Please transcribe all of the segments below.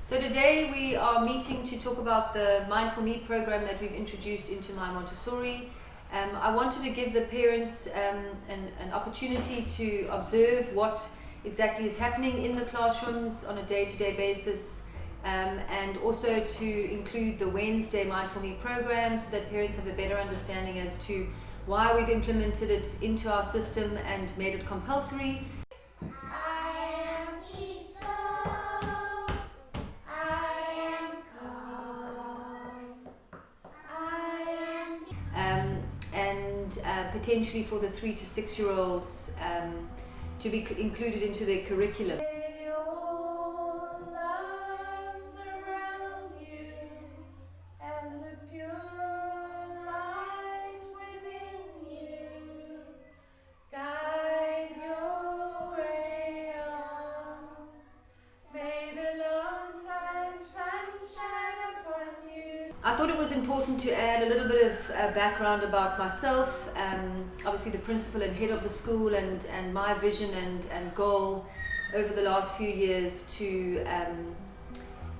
So today we are meeting to talk about the Mindful Me program that we've introduced into my Montessori. I wanted to give the parents an opportunity to observe what exactly is happening in the classrooms on a day-to-day basis, and also to include the Wednesday Mindful Me program so that parents have a better understanding as to why we've implemented it into our system and made it compulsory. And potentially for the 3 to 6 year olds to be included into their curriculum. I thought it was important to add a little bit of background about myself, obviously the principal and head of the school, and my vision and goal over the last few years to,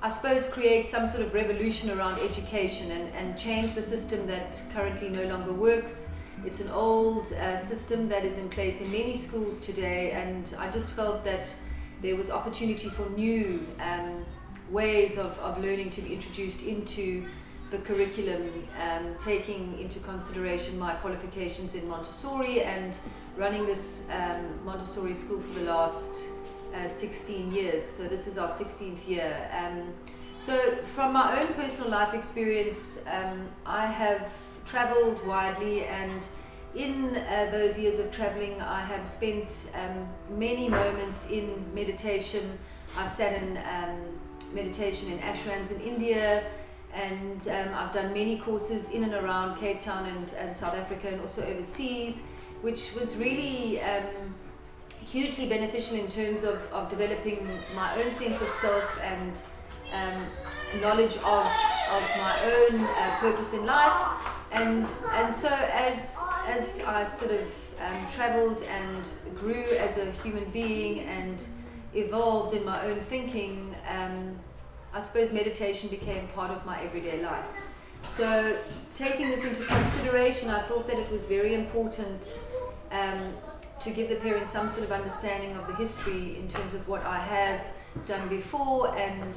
I suppose, create some sort of revolution around education and change the system that currently no longer works. It's an old system that is in place in many schools today, and I just felt that there was opportunity for new ways of learning to be introduced into the curriculum, taking into consideration my qualifications in Montessori and running this Montessori school for the last 16 years. So this is our 16th year. So from my own personal life experience, I have traveled widely, and in those years of traveling I have spent many moments in meditation. I've sat in meditation in ashrams in India, and I've done many courses in and around Cape Town and South Africa, and also overseas, which was really hugely beneficial in terms of developing my own sense of self and knowledge of my own purpose in life. And so as I sort of traveled and grew as a human being and evolved in my own thinking, I suppose meditation became part of my everyday life. So taking this into consideration, I thought that it was very important to give the parents some sort of understanding of the history in terms of what I have done before and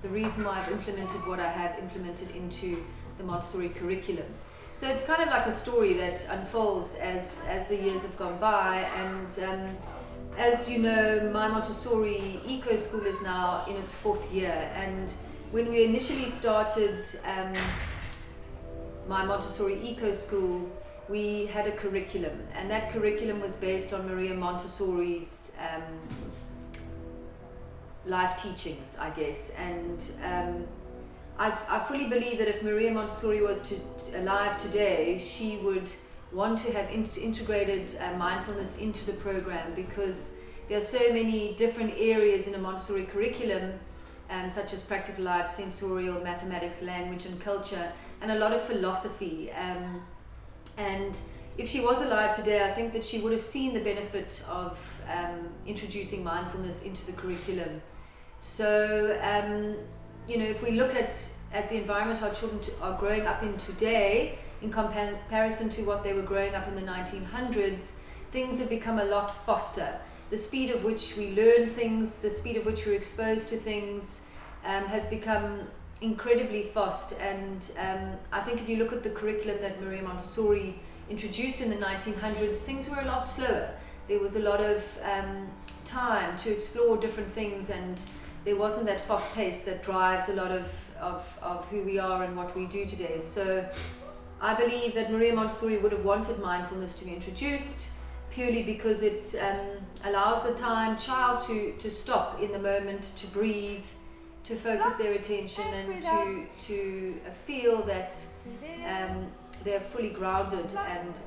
the reason why I've implemented what I have implemented into the Montessori curriculum. So it's kind of like a story that unfolds as the years have gone by, and as you know, my Montessori Eco School is now in its 4th year, and when we initially started my Montessori Eco School, we had a curriculum, and that curriculum was based on Maria Montessori's life teachings, I guess. And I fully believe that if Maria Montessori was alive today, she would want to have integrated mindfulness into the program, because there are so many different areas in a Montessori curriculum, such as practical life, sensorial, mathematics, language and culture, and a lot of philosophy. And if she was alive today, I think that she would have seen the benefit of introducing mindfulness into the curriculum. So if we look at the environment our children are growing up in today, in comparison to what they were growing up in the 1900s, things have become a lot faster. The speed of which we learn things, the speed of which we're exposed to things has become incredibly fast. And I think if you look at the curriculum that Maria Montessori introduced in the 1900s, things were a lot slower. There was a lot of time to explore different things, and there wasn't that fast pace that drives a lot of who we are and what we do today. So I believe that Maria Montessori would have wanted mindfulness to be introduced, purely because it allows the child to stop in the moment, to breathe, to focus their attention, and to feel that they're fully grounded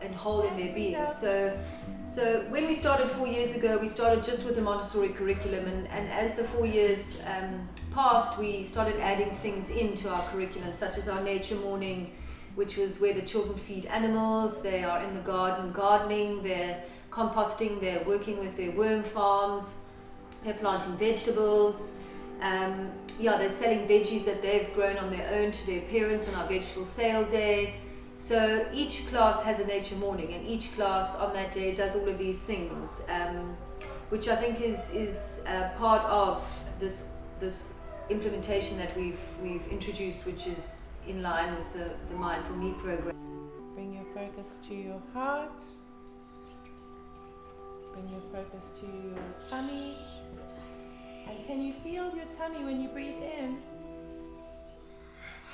and whole in their being. So when we started 4 years ago, we started just with the Montessori curriculum, and as the 4 years passed, we started adding things into our curriculum, such as our nature morning, which was where the children feed animals, they are in the garden gardening, they're composting, they're working with their worm farms, they're planting vegetables, They're selling veggies that they've grown on their own to their parents on our vegetable sale day. So each class has a nature morning, and each class on that day does all of these things, which I think is part of this implementation that we've introduced, which is in line with the Mindful Me program. Bring your focus to your heart. Bring your focus to your tummy. And can you feel your tummy when you breathe in?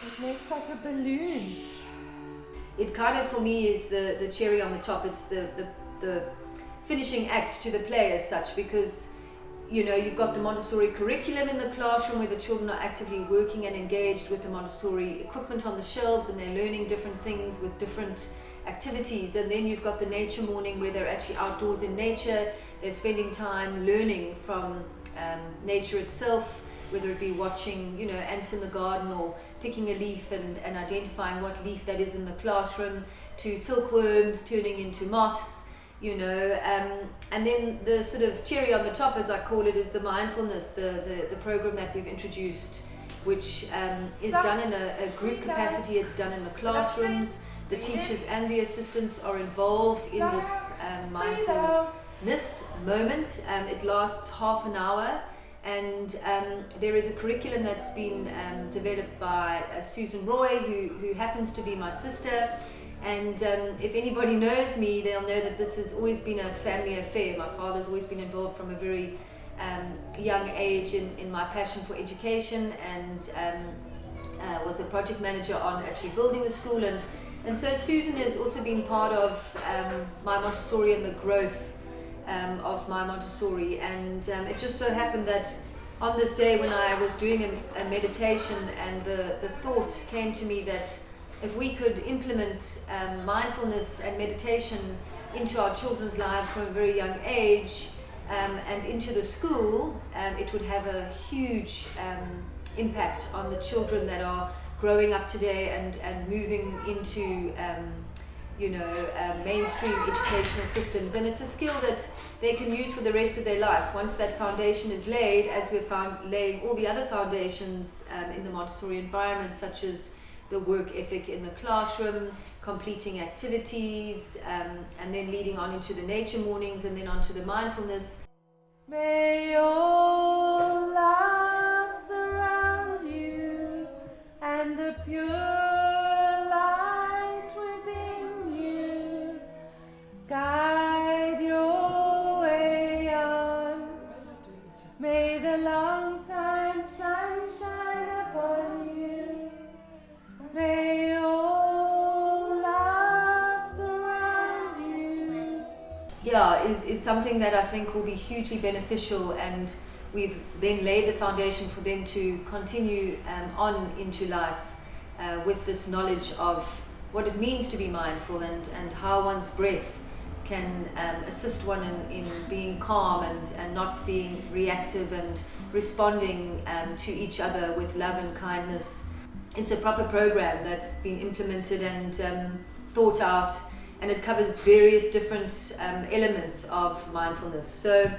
It makes like a balloon. It kind of, for me, is the cherry on the top. It's the finishing act to the play as such, because you've got the Montessori curriculum in the classroom where the children are actively working and engaged with the Montessori equipment on the shelves, and they're learning different things with different activities. And then you've got the nature morning where they're actually outdoors in nature. They're spending time learning from nature itself, whether it be watching ants in the garden, or picking a leaf and identifying what leaf that is in the classroom, to silkworms turning into moths. And then the sort of cherry on the top, as I call it, is the mindfulness, the program that we've introduced, which is done in a group capacity. It's done in the classrooms. The teachers and the assistants are involved in this mindfulness moment. It lasts half an hour, and there is a curriculum that's been developed by Susan Roy, who happens to be my sister. And if anybody knows me, they'll know that this has always been a family affair. My father's always been involved from a very young age in my passion for education, and was a project manager on actually building the school. And so Susan has also been part of my Montessori and the growth of my Montessori. And it just so happened that on this day when I was doing a meditation, and the thought came to me that if we could implement mindfulness and meditation into our children's lives from a very young age, and into the school, it would have a huge impact on the children that are growing up today and moving into mainstream educational systems. And it's a skill that they can use for the rest of their life. Once that foundation is laid, as we're laying all the other foundations in the Montessori environment, such as the work ethic in the classroom, completing activities, and then leading on into the nature mornings, and then onto the mindfulness. May all love surround you, and the pure light within you guide your way on. May the long time sun shine upon you. May all love surround you. Is something that I think will be hugely beneficial, and we've then laid the foundation for them to continue on into life with this knowledge of what it means to be mindful, and how one's breath can assist one in being calm and not being reactive, and responding to each other with love and kindness. It's a proper program that's been implemented and thought out, and it covers various different elements of mindfulness. So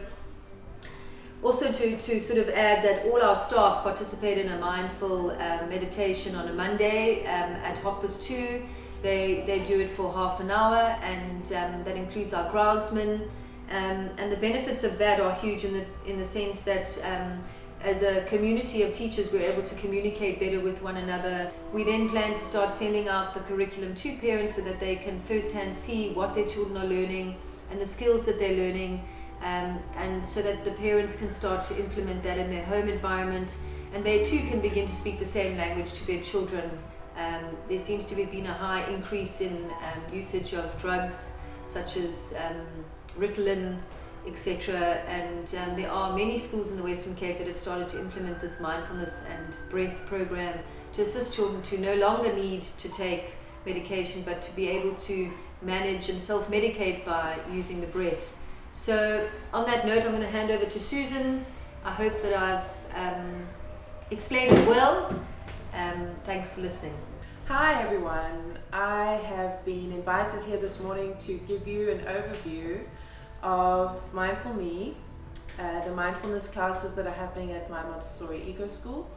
also to sort of add that all our staff participate in a mindful meditation on a Monday at 2:30. They do it for half an hour, and that includes our groundsmen, and the benefits of that are huge in the sense that as a community of teachers, we're able to communicate better with one another. We then plan to start sending out the curriculum to parents so that they can firsthand see what their children are learning and the skills that they're learning, and so that the parents can start to implement that in their home environment, and they too can begin to speak the same language to their children. There seems to have been a high increase in usage of drugs such as Ritalin, etc. And there are many schools in the Western Cape that have started to implement this mindfulness and breath program to assist children to no longer need to take medication, but to be able to manage and self-medicate by using the breath. So on that note, I'm going to hand over to Susan. I hope that I've explained it well. Thanks for listening. Hi everyone, I have been invited here this morning to give you an overview of Mindful Me, the mindfulness classes that are happening at my Montessori Ego School,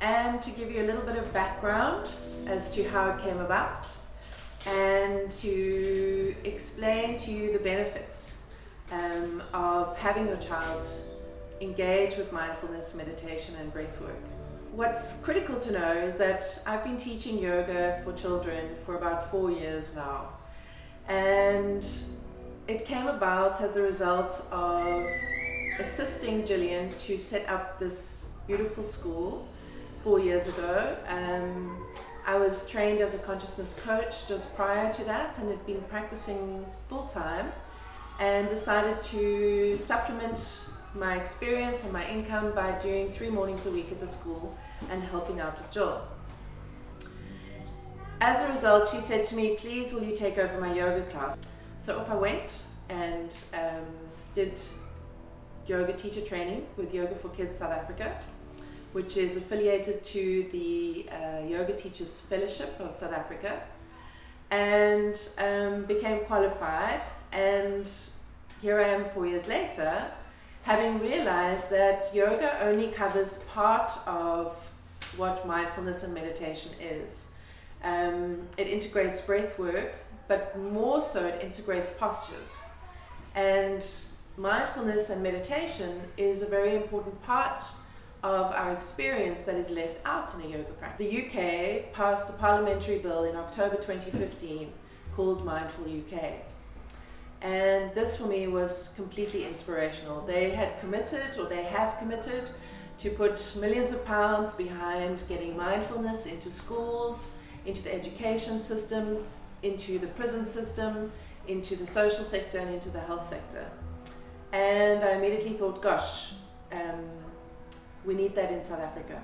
and to give you a little bit of background as to how it came about, and to explain to you the benefits of having your child engage with mindfulness, meditation and breath work. What's critical to know is that I've been teaching yoga for children for about 4 years now, and it came about as a result of assisting Gillian to set up this beautiful school 4 years ago. I was trained as a consciousness coach just prior to that and had been practicing full time, and decided to supplement my experience and my income by doing 3 mornings a week at the school and helping out with Jill. As a result, she said to me, please will you take over my yoga class? So off I went and did yoga teacher training with Yoga for Kids South Africa, which is affiliated to the Yoga Teachers Fellowship of South Africa, and became qualified. And here I am 4 years later, having realized that yoga only covers part of what mindfulness and meditation is. It integrates breath work, but more so it integrates postures. And mindfulness and meditation is a very important part of our experience that is left out in a yoga practice. The UK passed a parliamentary bill in October 2015 called Mindful UK. And this for me was completely inspirational. They had committed, or they have committed, to put millions of pounds behind getting mindfulness into schools, into the education system, into the prison system, into the social sector and into the health sector. And I immediately thought, gosh, we need that in South Africa.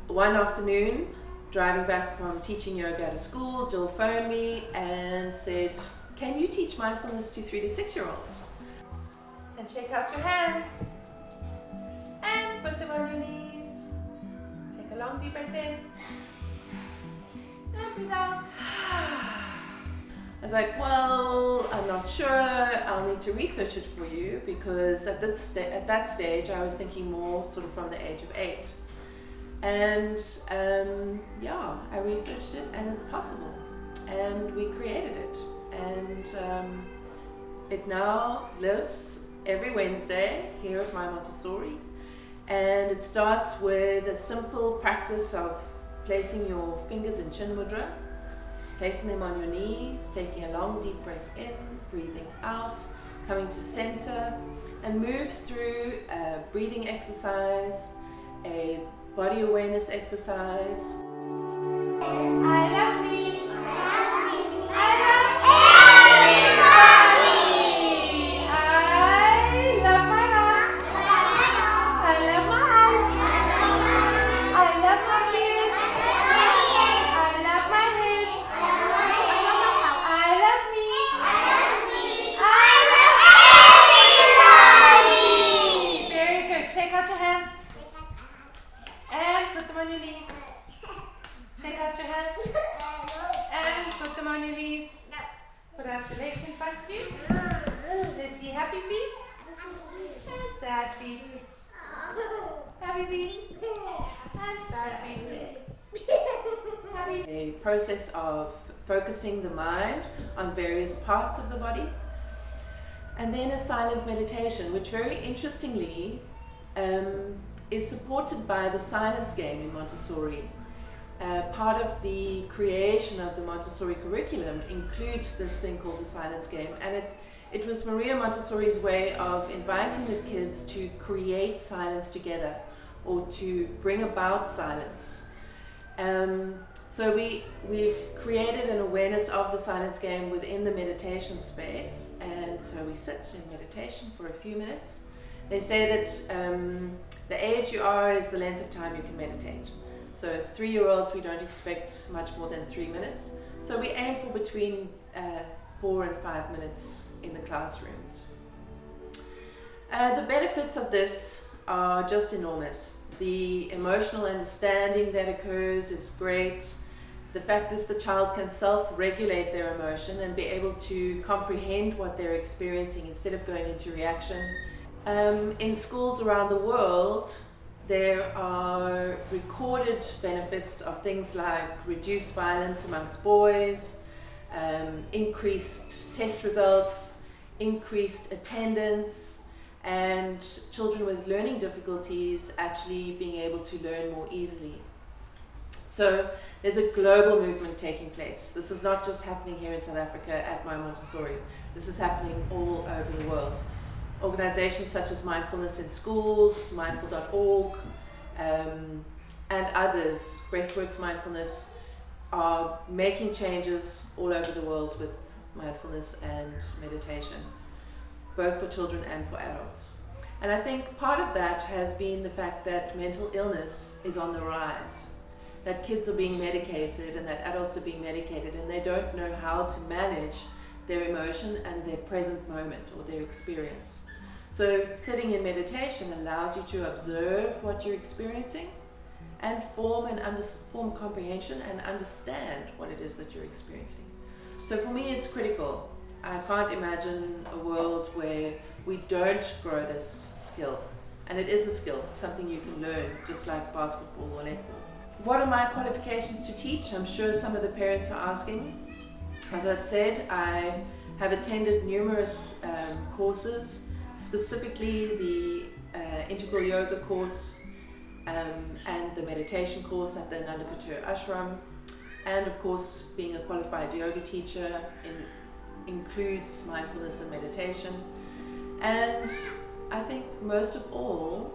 One afternoon, driving back from teaching yoga at a school, Jill phoned me and said, can you teach mindfulness to 3 to 6 year olds? And shake out your hands. And put them on your knees. Take a long deep breath in. And breathe out. I was like, well, I'm not sure. I'll need to research it for you, because at that stage I was thinking more sort of from the age of 8. And I researched it, and it's possible. And we created it. And it now lives every Wednesday here at my Montessori. And it starts with a simple practice of placing your fingers in chin mudra, placing them on your knees, taking a long deep breath in, breathing out, coming to center, and moves through a breathing exercise, a body awareness exercise. I love me. Put out your legs in front of you. Let's see happy feet and sad feet. Happy feet and sad feet. Happy. A process of focusing the mind on various parts of the body. And then a silent meditation, which very interestingly is supported by the silence game in Montessori. Part of the creation of the Montessori curriculum includes this thing called the silence game, and it was Maria Montessori's way of inviting the kids to create silence together, or to bring about silence. So we've created an awareness of the silence game within the meditation space, and so we sit in meditation for a few minutes. They say that the age you are is the length of time you can meditate. So 3-year-olds, we don't expect much more than 3 minutes. So we aim for between 4 and 5 minutes in the classrooms. The benefits of this are just enormous. The emotional understanding that occurs is great. The fact that the child can self-regulate their emotion and be able to comprehend what they're experiencing instead of going into reaction In schools around the world, there are recorded benefits of things like reduced violence amongst boys, increased test results, increased attendance, and children with learning difficulties actually being able to learn more easily. So there's a global movement taking place. This is not just happening here in South Africa at my Montessori. This is happening all over the world. Organizations such as Mindfulness in Schools, mindful.org, and others, Breathworks Mindfulness, are making changes all over the world with mindfulness and meditation, both for children and for adults. And I think part of that has been the fact that mental illness is on the rise, that kids are being medicated and that adults are being medicated, and they don't know how to manage their emotion and their present moment or their experience. So sitting in meditation allows you to observe what you're experiencing and form comprehension and understand what it is that you're experiencing. So for me, it's critical. I can't imagine a world where we don't grow this skill. And it is a skill, something you can learn, just like basketball or netball. What are my qualifications to teach? I'm sure some of the parents are asking. As I've said, I have attended numerous courses, specifically the integral yoga course and the meditation course at the Nandapur Ashram, and of course being a qualified yoga teacher includes mindfulness and meditation, and I think most of all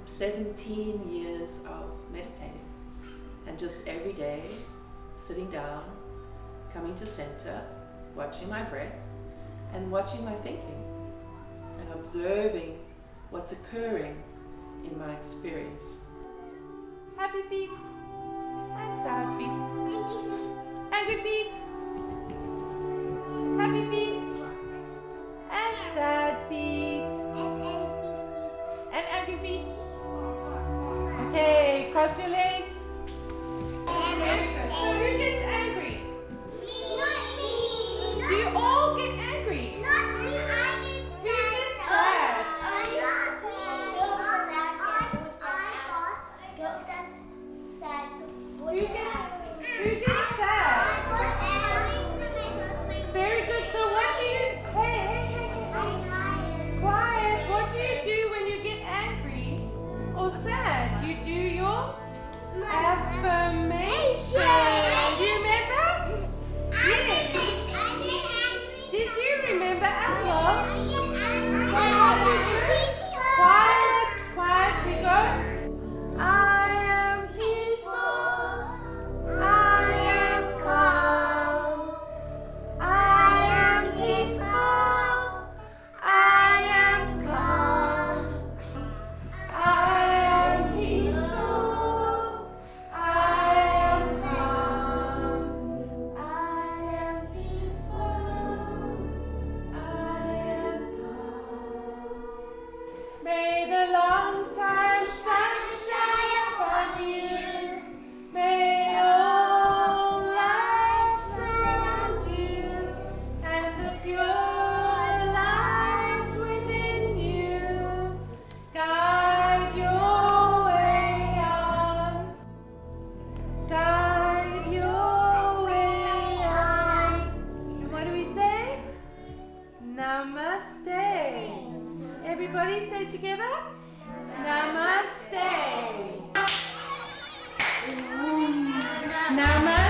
17 years of meditating, and just every day sitting down, coming to center, watching my breath and watching my thinking and observing what's occurring in my experience. Happy feet and sad feet. Angry feet. Happy feet and sad feet. And angry feet. Okay, cross your legs. So who gets angry? Do you all get angry? Who gets sad? Who gets sad? Very good. So what do you... Hey, quiet. What do you do when you get angry or sad? You do your affirmation. Do you remember? Yes. Did you remember as well? So what do you do? Quiet, quiet. We go. I am peaceful. I am calm. I am peaceful. I am calm. I am peaceful. I am calm. I am peaceful. I am calm. May the long time sun shine upon you. May all light surround you, and the pure light within you guide your way on. Guide your way on. And what do we say? Namaste. Everybody say together. Namaste. Namaste.